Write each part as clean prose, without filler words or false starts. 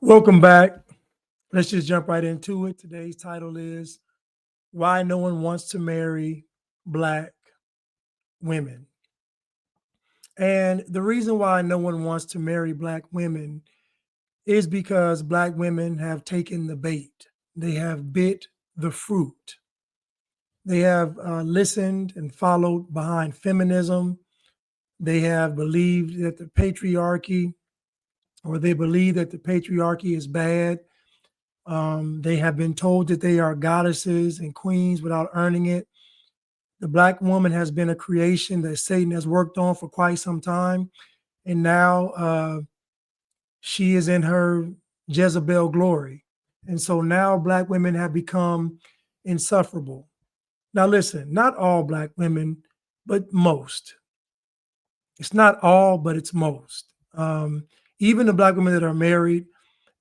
Welcome back. Let's just jump right into it. Today's title is Why No One Wants to Marry Black Women. And the reason why no one wants to marry Black women is because Black women have taken the bait, they have bit the fruit. They have listened and followed behind feminism. They have believed that the patriarchy, or they believe that the patriarchy is bad. They have been told that they are goddesses and queens without earning it. The Black woman has been a creation that Satan has worked on for quite some time. And now she is in her Jezebel glory. And so now Black women have become insufferable. Now, listen, not all Black women, but most. It's not all, but it's most. Even the Black women that are married,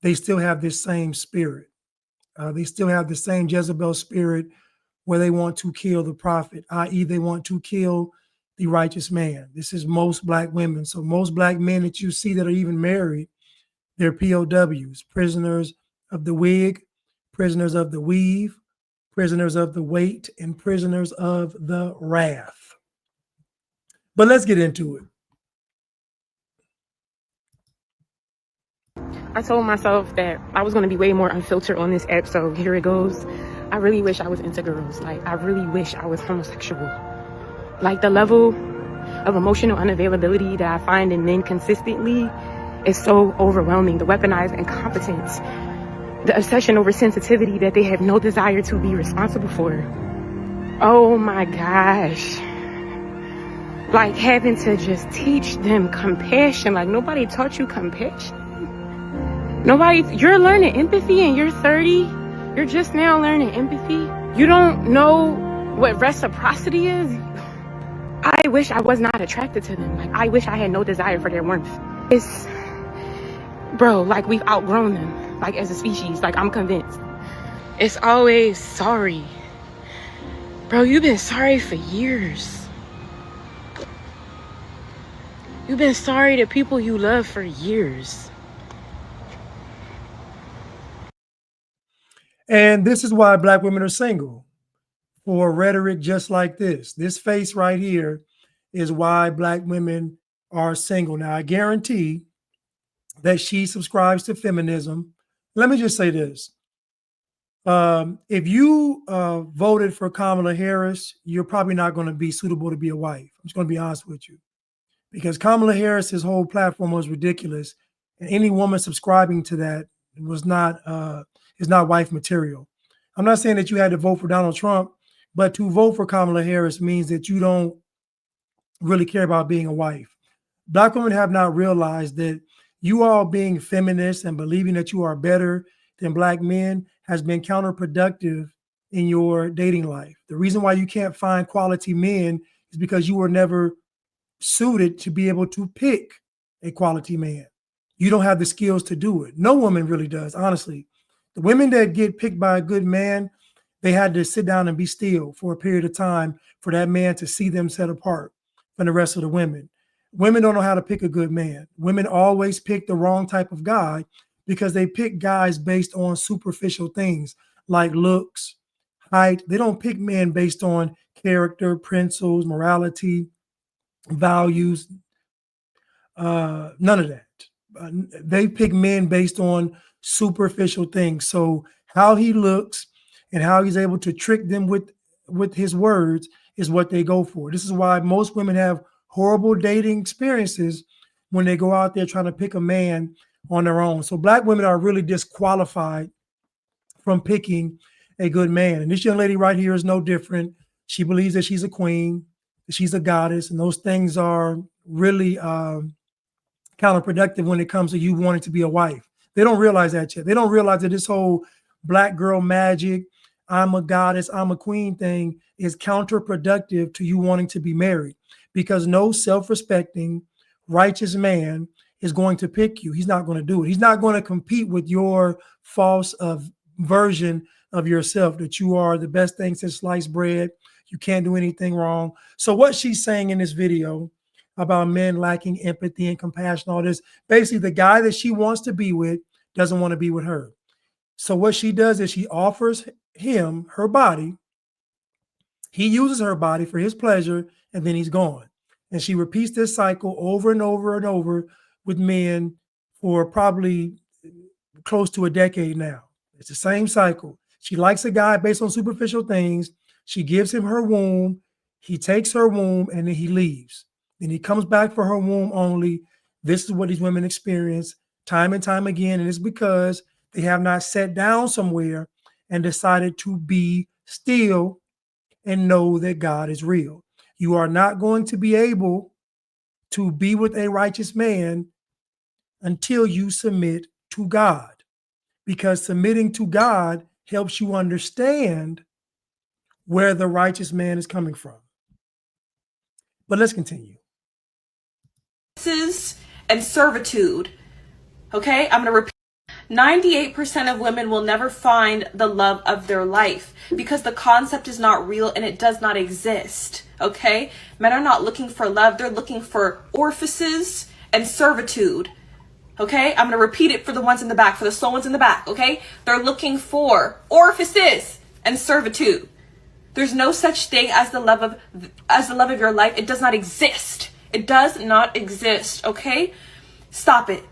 they still have this same spirit. They still have the same Jezebel spirit where they want to kill the prophet, i.e., they want to kill the righteous man. This is most Black women. So most Black men that you see that are even married, they're POWs, prisoners of the wig, prisoners of the weave, prisoners of the weight, and prisoners of the wrath. But let's get into it. I told myself that I was going to be way more unfiltered on this app, so here it goes. I really wish I was into girls. Like, I really wish I was homosexual. Like, the level of emotional unavailability that I find in men consistently is so overwhelming. The weaponized incompetence, the obsession over sensitivity that they have no desire to be responsible for. Oh my gosh. Like, having to just teach them compassion. Like, nobody taught you compassion. You're learning empathy and you're 30. You're just now learning empathy. You don't know what reciprocity is. I wish I was not attracted to them. Like, I wish I had no desire for their warmth. Like, we've outgrown them, like, as a species. Like, I'm convinced. It's always sorry. Bro, you've been sorry for years. You've been sorry to people you love for years. And this is why Black women are single, for rhetoric just like this. This face right here is why Black women are single. Now, I guarantee that she subscribes to feminism. Let me just say this. If you voted for Kamala Harris, you're probably not going to be suitable to be a wife. I'm just going to be honest with you. Because Kamala Harris's whole platform was ridiculous. And any woman subscribing to that was not is not wife material. I'm not saying that you had to vote for Donald Trump, but to vote for Kamala Harris means that you don't really care about being a wife. Black women have not realized that you all being feminists and believing that you are better than Black men has been counterproductive in your dating life. The reason why you can't find quality men is because you were never suited to be able to pick a quality man. You don't have the skills to do it. No woman really does, honestly. The women that get picked by a good man, they had to sit down and be still for a period of time for that man to see them set apart from the rest of the women. Women don't know how to pick a good man. Women always pick the wrong type of guy because they pick guys based on superficial things like looks, height. They don't pick men based on character, principles, morality, values, none of that. They pick men based on superficial things. So how he looks and how he's able to trick them with his words is what they go for. This is why most women have horrible dating experiences when they go out there trying to pick a man on their own. So Black women are really disqualified from picking a good man. And this young lady right here is no different. She believes that she's a queen, that she's a goddess, and those things are really counterproductive when it comes to you wanting to be a wife. They don't realize that yet. They don't realize that this whole Black girl magic, I'm a goddess, I'm a queen thing is counterproductive to you wanting to be married, because no self-respecting, righteous man is going to pick you. He's not going to do it. He's not going to compete with your false version of yourself, that you are the best thing since sliced bread. You can't do anything wrong. So what she's saying in this video about men lacking empathy and compassion, all this, basically the guy that she wants to be with doesn't want to be with her. So what she does is she offers him her body. He uses her body for his pleasure, and then he's gone. And she repeats this cycle over and over and over with men for probably close to a decade now. It's the same cycle. She likes a guy based on superficial things. She gives him her womb. He takes her womb and then he leaves. Then he comes back for her womb only. This is what these women experience time and time again. And it's because they have not sat down somewhere and decided to be still and know that God is real. You are not going to be able to be with a righteous man until you submit to God, because submitting to God helps you understand where the righteous man is coming from. But let's continue. And servitude. Okay, I'm going to repeat. 98% of women will never find the love of their life because the concept is not real and it does not exist. Okay, men are not looking for love, they're looking for orifices and servitude. Okay, I'm going to repeat it for the ones in the back, for the slow ones in the back. Okay, they're looking for orifices and servitude. There's no such thing as the love of your life. It does not exist. It does not exist. Okay, stop it.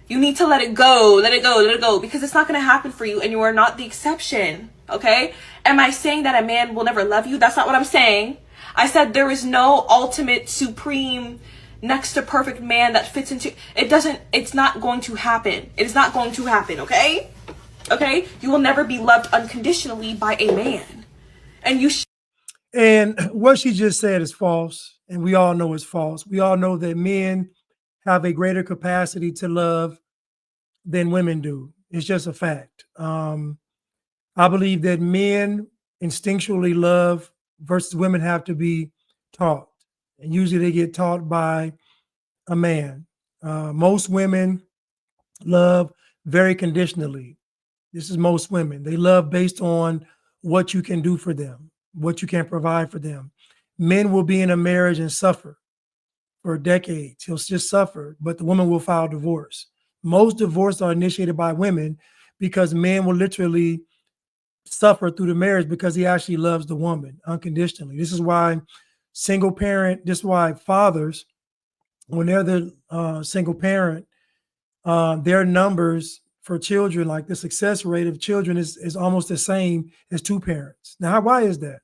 You need to let it go, let it go, let it go, because it's not going to happen for you and you are not the exception, okay? Am I saying that a man will never love you? That's not what I'm saying. I said there is no ultimate, supreme, next to perfect man that fits into, it's not going to happen. It is not going to happen, okay? Okay? You will never be loved unconditionally by a man. And you And what she just said is false, and we all know it's false. We all know that men have a greater capacity to love than women do. It's just a fact. I believe that men instinctually love versus women have to be taught. And usually they get taught by a man. Most women love very conditionally. This is most women. They love based on what you can do for them, what you can provide for them. Men will be in a marriage and suffer for decades. He'll just suffer, but the woman will file divorce. Most divorces are initiated by women because men will literally suffer through the marriage because he actually loves the woman unconditionally. This is why this is why fathers, when they're the single parent, their numbers for children, like the success rate of children is almost the same as two parents. Now, why is that?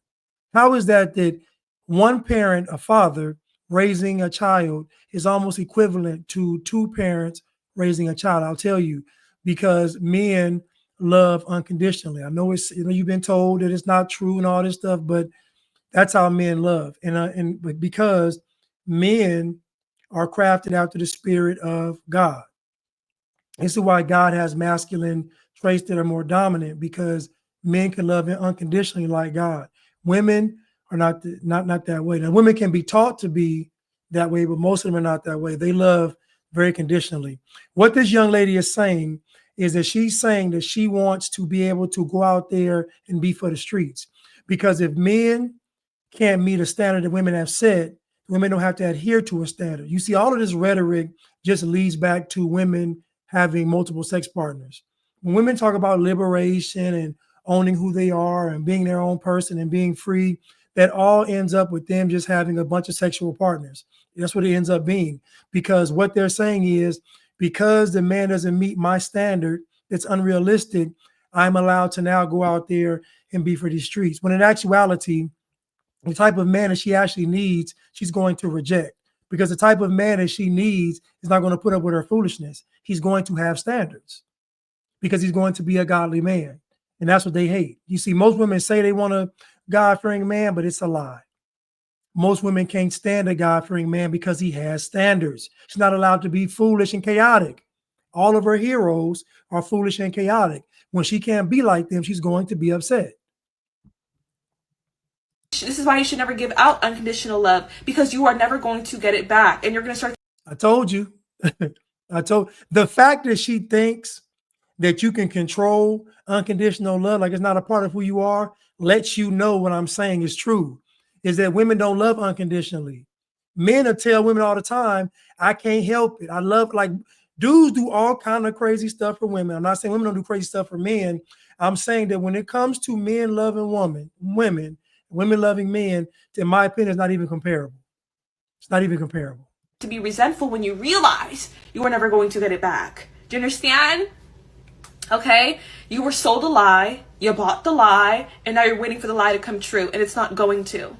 How is that one parent, a father, raising a child is almost equivalent to two parents raising a child? I'll tell you, because men love unconditionally. I know you've been told that it's not true and all this stuff, but that's how men love. But because men are crafted after the spirit of God. This is why God has masculine traits that are more dominant, because men can love unconditionally like God. Women are not that way. Now, women can be taught to be that way, but most of them are not that way. They love very conditionally. What this young lady is saying is that she's saying that she wants to be able to go out there and be for the streets. Because if men can't meet a standard that women have set, women don't have to adhere to a standard. You see, all of this rhetoric just leads back to women having multiple sex partners. When women talk about liberation and owning who they are and being their own person and being free, that all ends up with them just having a bunch of sexual partners. That's what it ends up being, because what they're saying is, because the man doesn't meet my standard, that's unrealistic, I'm allowed to now go out there and be for these streets. When in actuality, the type of man that she actually needs, she's going to reject, because the type of man that she needs is not going to put up with her foolishness. He's going to have standards because he's going to be a godly man. And that's what they hate. You see, most women say they want a God-fearing man, but it's a lie. Most women can't stand a God-fearing man because he has standards. She's not allowed to be foolish and chaotic. All of her heroes are foolish and chaotic. When she can't be like them, she's going to be upset. This is why you should never give out unconditional love, because you are never going to get it back. And you're going to start. I told you. The fact that she thinks that you can control unconditional love, like it's not a part of who you are, lets you know what I'm saying is true, is that women don't love unconditionally. Men will tell women all the time, I can't help it. I love, like, Dudes do all kind of crazy stuff for women. I'm not saying women don't do crazy stuff for men. I'm saying that when it comes to men loving women loving men, in my opinion, it's not even comparable. It's not even comparable. To be resentful when you realize you were never going to get it back. Do you understand? Okay? You were sold a lie, you bought the lie, and now you're waiting for the lie to come true, and it's not going to.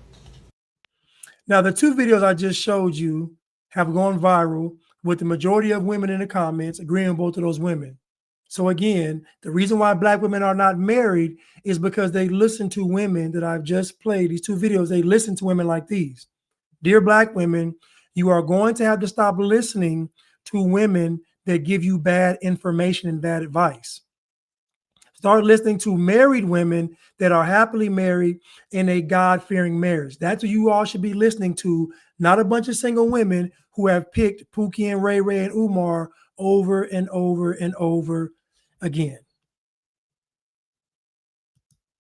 Now, the two videos I just showed you have gone viral with the majority of women in the comments agreeing with both of those women. So again, the reason why Black women are not married is because they listen to women that I've just played. These two videos, they listen to women like these. Dear Black women, you are going to have to stop listening to women that give you bad information and bad advice. Start listening to married women that are happily married in a God-fearing marriage. That's what you all should be listening to, not a bunch of single women who have picked Pookie and Ray Ray and Umar over and over and over again.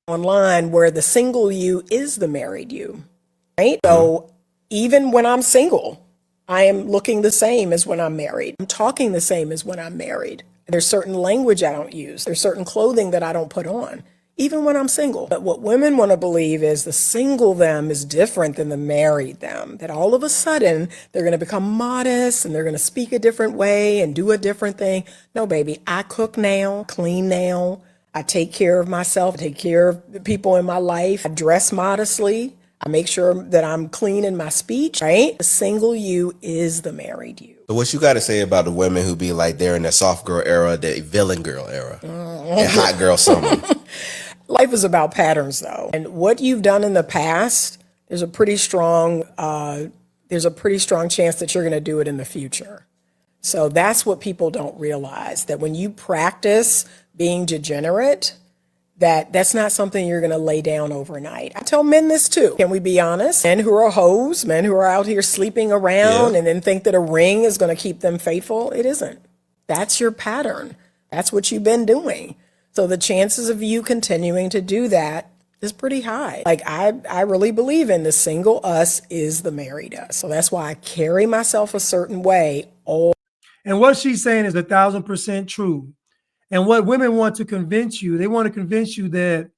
Online where the single you is the married you, right? So even when I'm single, I am looking the same as when I'm married. I'm talking the same as when I'm married. There's certain language I don't use. There's certain clothing that I don't put on, even when I'm single. But what women want to believe is the single them is different than the married them, that all of a sudden they're going to become modest and they're going to speak a different way and do a different thing. No, baby, I cook now, clean now. I take care of myself, I take care of the people in my life. I dress modestly. I make sure that I'm clean in my speech, right? The single you is the married you. So what you got to say about the women who be like they're in the soft girl era, the villain girl era, and hot girl summer? Life is about patterns, though. And what you've done in the past, there's a pretty strong chance that you're going to do it in the future. So that's what people don't realize, that when you practice being degenerate, that's not something you're going to lay down overnight. I tell men this too. Can we be honest? Men who are hoes, men who are out here sleeping around and then think that a ring is going to keep them faithful. It isn't. That's your pattern. That's what you've been doing. So the chances of you continuing to do that is pretty high. Like I really believe in the single us is the married us. So that's why I carry myself a certain way. And what she's saying is 1,000% true. And what women want to convince you, they want to convince you that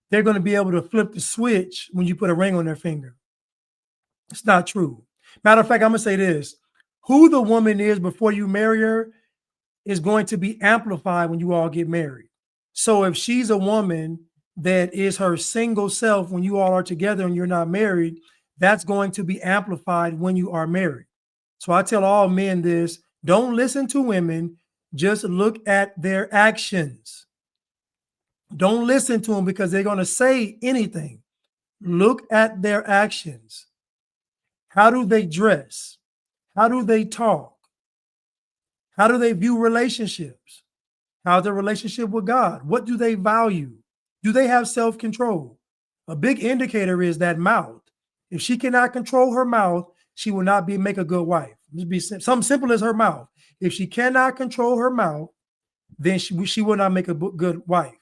they're going to be able to flip the switch when you put a ring on their finger. It's not true. Matter of fact, I'm going to say this. Who the woman is before you marry her is going to be amplified when you all get married. So if she's a woman that is her single self when you all are together and you're not married, that's going to be amplified when you are married. So I tell all men this, don't listen to women. Just look at their actions. Don't listen to them because they're going to say anything. Look at their actions. How do they dress? How do they talk? How do they view relationships? How's their relationship with God? What do they value? Do they have self-control? A big indicator is that mouth. If she cannot control her mouth, she will not make a good wife. Just be something simple as her mouth. If she cannot control her mouth, then she will not make a good wife.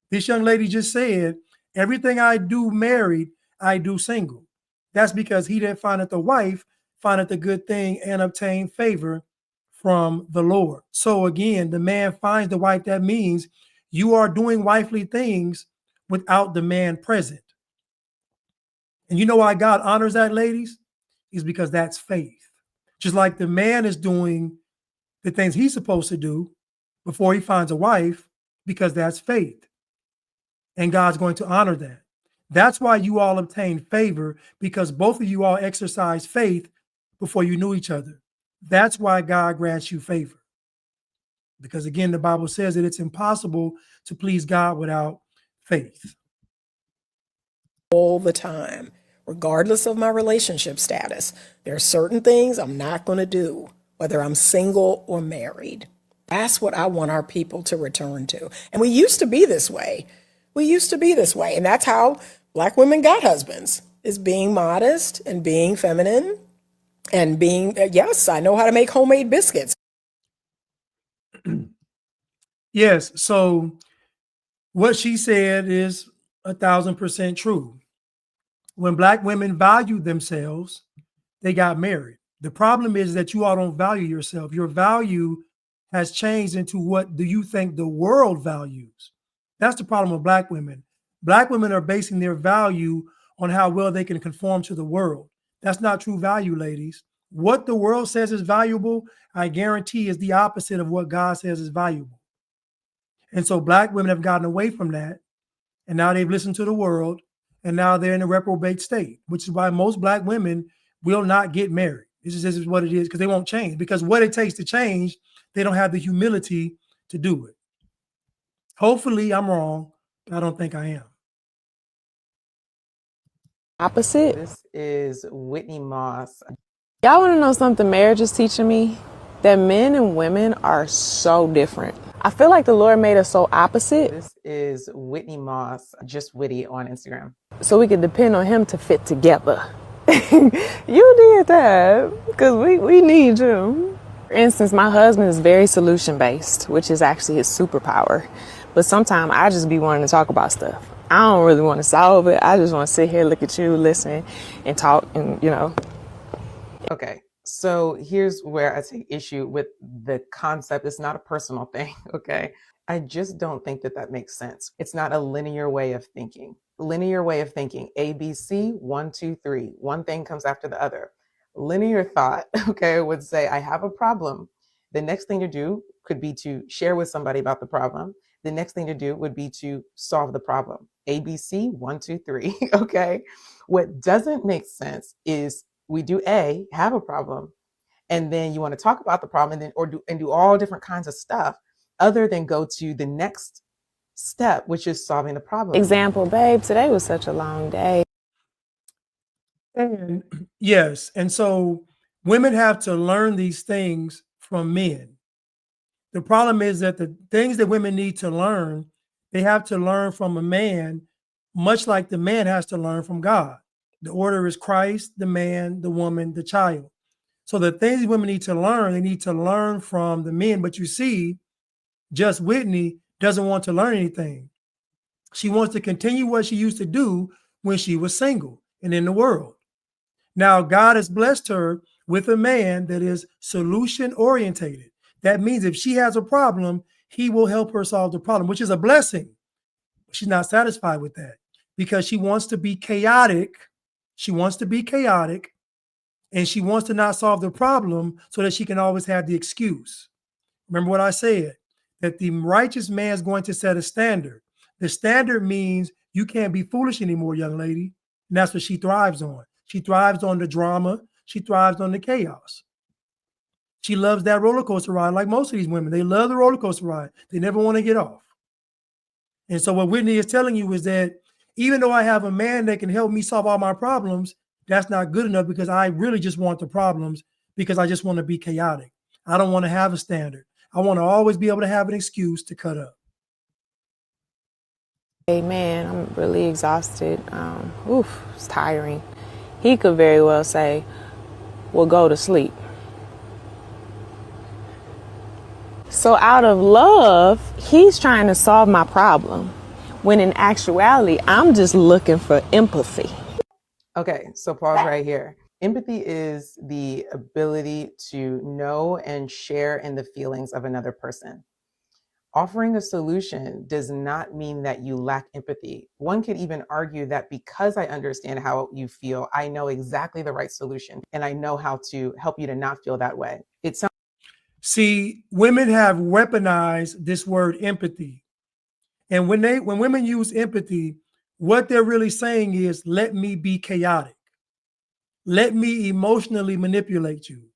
This young lady just said, everything I do married, I do single. That's because he that findeth the wife findeth a good thing and obtain favor from the Lord. So again, the man finds the wife. That means you are doing wifely things without the man present. And you know why God honors that, ladies? Is because that's faith. Just like the man is doing the things he's supposed to do before he finds a wife, because that's faith. And God's going to honor that. That's why you all obtain favor, because both of you all exercise faith before you knew each other. That's why God grants you favor. Because again, the Bible says that it's impossible to please God without faith. All the time, regardless of my relationship status, there are certain things I'm not going to do, whether I'm single or married. That's what I want our people to return to. And we used to be this way. We used to be this way. And that's how Black women got husbands, is being modest and being feminine and being, yes, I know how to make homemade biscuits. Yes. So what she said is 1,000% true. When Black women valued themselves, they got married. The problem is that you all don't value yourself. Your value has changed into what do you think the world values? That's the problem with Black women. Black women are basing their value on how well they can conform to the world. That's not true value, ladies. What the world says is valuable, I guarantee is the opposite of what God says is valuable. And so Black women have gotten away from that. And now they've listened to the world. And now they're in a reprobate state, which is why most Black women will not get married. This is what it is, because they won't change. Because what it takes to change, they don't have the humility to do it. Hopefully I'm wrong, but I don't think I am. Opposite. This is Whitney Moss. Y'all want to know something marriage is teaching me? That men and women are so different. I feel like the Lord made us so opposite. This is Whitney Moss, just Witty on Instagram. So we could depend on him to fit together. You did that because we need you. For instance, my husband is very solution based, which is actually his superpower. But sometimes I just be wanting to talk about stuff. I don't really want to solve it. I just want to sit here, look at you, listen, and talk, and Okay, so here's where I take issue with the concept. It's not a personal thing, okay? I just don't think that makes sense. It's not a linear way of thinking. Linear way of thinking, A, B, C, 1, 2, 3. One thing comes after the other. Linear thought, okay, would say, I have a problem. The next thing to do could be to share with somebody about the problem. The next thing to do would be to solve the problem. A, B, C, 1, 2, 3, okay? What doesn't make sense is we do A, have a problem, and then you want to talk about the problem and then do all different kinds of stuff other than go to the next step, which is solving the problem. example, babe, today was such a long day. And yes, and so women have to learn these things from men. The problem is that the things that women need to learn, they have to learn from a man, much like the man has to learn from God. The order is Christ, the man, the woman, the child. So the things women need to learn, they need to learn from the men. But you see, Just Whitney doesn't want to learn anything. She wants to continue what she used to do when she was single and in the world. Now, God has blessed her with a man that is solution orientated. That means if she has a problem, he will help her solve the problem, which is a blessing. She's not satisfied with that because she wants to be chaotic. She wants to be chaotic and she wants to not solve the problem so that she can always have the excuse. Remember what I said, that the righteous man is going to set a standard. The standard means you can't be foolish anymore, young lady. And that's what she thrives on. She thrives on the drama. She thrives on the chaos. She loves that roller coaster ride like most of these women. They love the roller coaster ride. They never want to get off. And so what Whitney is telling you is that even though I have a man that can help me solve all my problems, that's not good enough because I really just want the problems because I just want to be chaotic. I don't want to have a standard. I want to always be able to have an excuse to cut up. Hey man, I'm really exhausted. It's tiring. He could very well say, well, go to sleep. So out of love, he's trying to solve my problem, when in actuality, I'm just looking for empathy. Okay, so pause right here. Empathy is the ability to know and share in the feelings of another person. Offering a solution does not mean that you lack empathy. One could even argue that because I understand how you feel, I know exactly the right solution and I know how to help you to not feel that way. See, women have weaponized this word empathy. And when women use empathy, what they're really saying is, let me be chaotic. Let me emotionally manipulate you.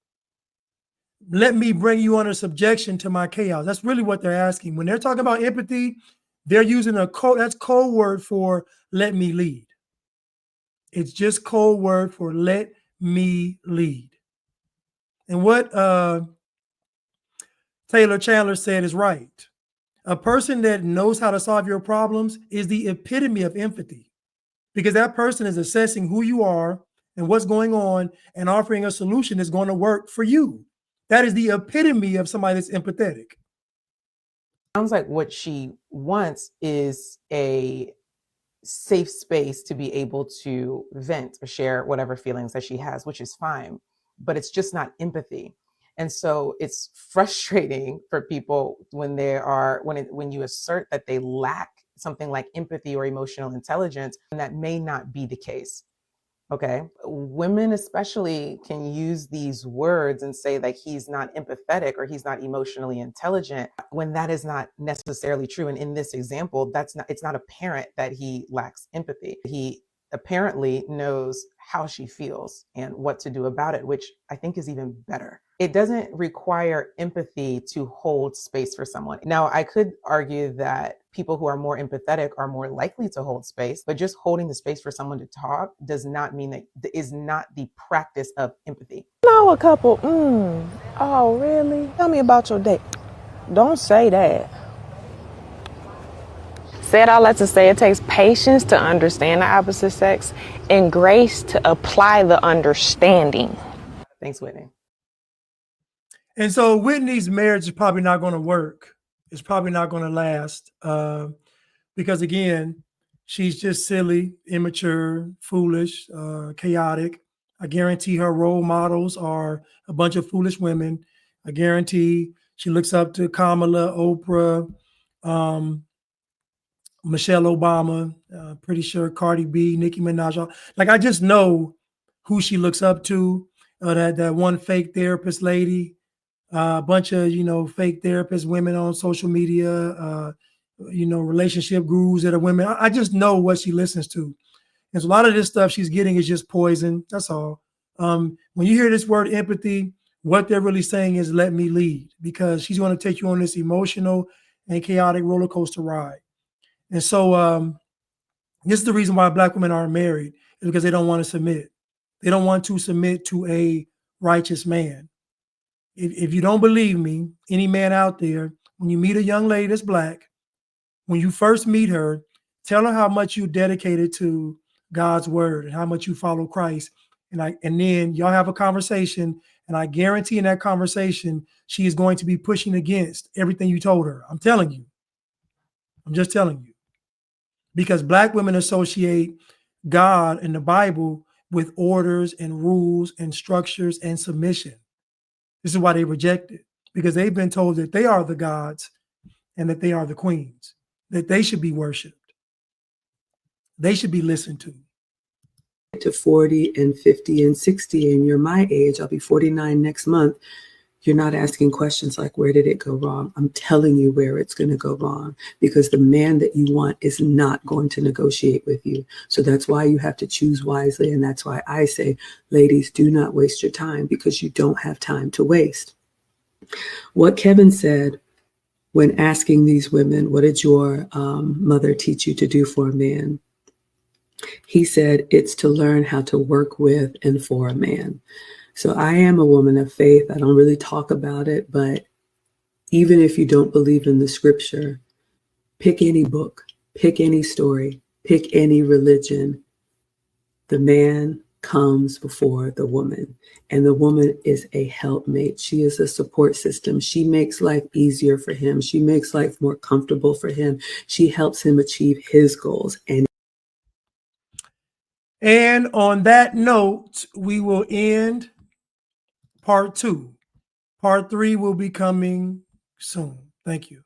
Let me bring you under subjection to my chaos. That's really what they're asking. When they're talking about empathy, they're using that's code word for let me lead. It's just code word for let me lead. And what Taylor Chandler said is right. A person that knows how to solve your problems is the epitome of empathy because that person is assessing who you are and what's going on and offering a solution that's going to work for you. That is the epitome of somebody that's empathetic. Sounds like what she wants is a safe space to be able to vent or share whatever feelings that she has, which is fine, but it's just not empathy. And so it's frustrating for people when when you assert that they lack something like empathy or emotional intelligence, and that may not be the case. Okay. Women especially can use these words and say like he's not empathetic or he's not emotionally intelligent when that is not necessarily true. And in this example, it's not apparent that he lacks empathy. He apparently knows how she feels and what to do about it, which I think is even better. It doesn't require empathy to hold space for someone. Now, I could argue that people who are more empathetic are more likely to hold space, but just holding the space for someone to talk does not mean that is not the practice of empathy. Know a couple, oh, really? Tell me about your date. Don't say that. Said all that to say it takes patience to understand the opposite sex and grace to apply the understanding. Thanks, Whitney. And so Whitney's marriage is probably not going to work. It's probably not going to last because, again, she's just silly, immature, foolish, chaotic. I guarantee her role models are a bunch of foolish women. I guarantee she looks up to Kamala, Oprah, Michelle Obama, pretty sure Cardi B, Nicki Minaj. Like, I just know who she looks up to. That one fake therapist lady, a bunch of, fake therapist women on social media, relationship gurus that are women. I just know what she listens to. And so a lot of this stuff she's getting is just poison. That's all. When you hear this word empathy, what they're really saying is let me lead, because she's going to take you on this emotional and chaotic roller coaster ride. And so this is the reason why Black women aren't married, is because they don't want to submit. They don't want to submit to a righteous man. If you don't believe me, any man out there, when you meet a young lady that's Black, when you first meet her, tell her how much you dedicated to God's word and how much you follow Christ. And then y'all have a conversation, and I guarantee in that conversation, she is going to be pushing against everything you told her. I'm telling you. I'm just telling you. Because Black women associate God and the Bible with orders and rules and structures and submission. This is why they reject it, because they've been told that they are the gods and that they are the queens, that they should be worshiped. They should be listened to. To 40 and 50 and 60 and you're my age, I'll be 49 next month, you're not asking questions like, where did it go wrong? I'm telling you where it's going to go wrong, because the man that you want is not going to negotiate with you. So that's why you have to choose wisely. And that's why I say, ladies, do not waste your time, because you don't have time to waste. What Kevin said when asking these women, what did your mother teach you to do for a man? He said, it's to learn how to work with and for a man. So I am a woman of faith. I don't really talk about it, but even if you don't believe in the scripture, pick any book, pick any story, pick any religion. The man comes before the woman, and the woman is a helpmate. She is a support system. She makes life easier for him. She makes life more comfortable for him. She helps him achieve his goals. And on that note, we will end part 2. Part 3 will be coming soon. Thank you.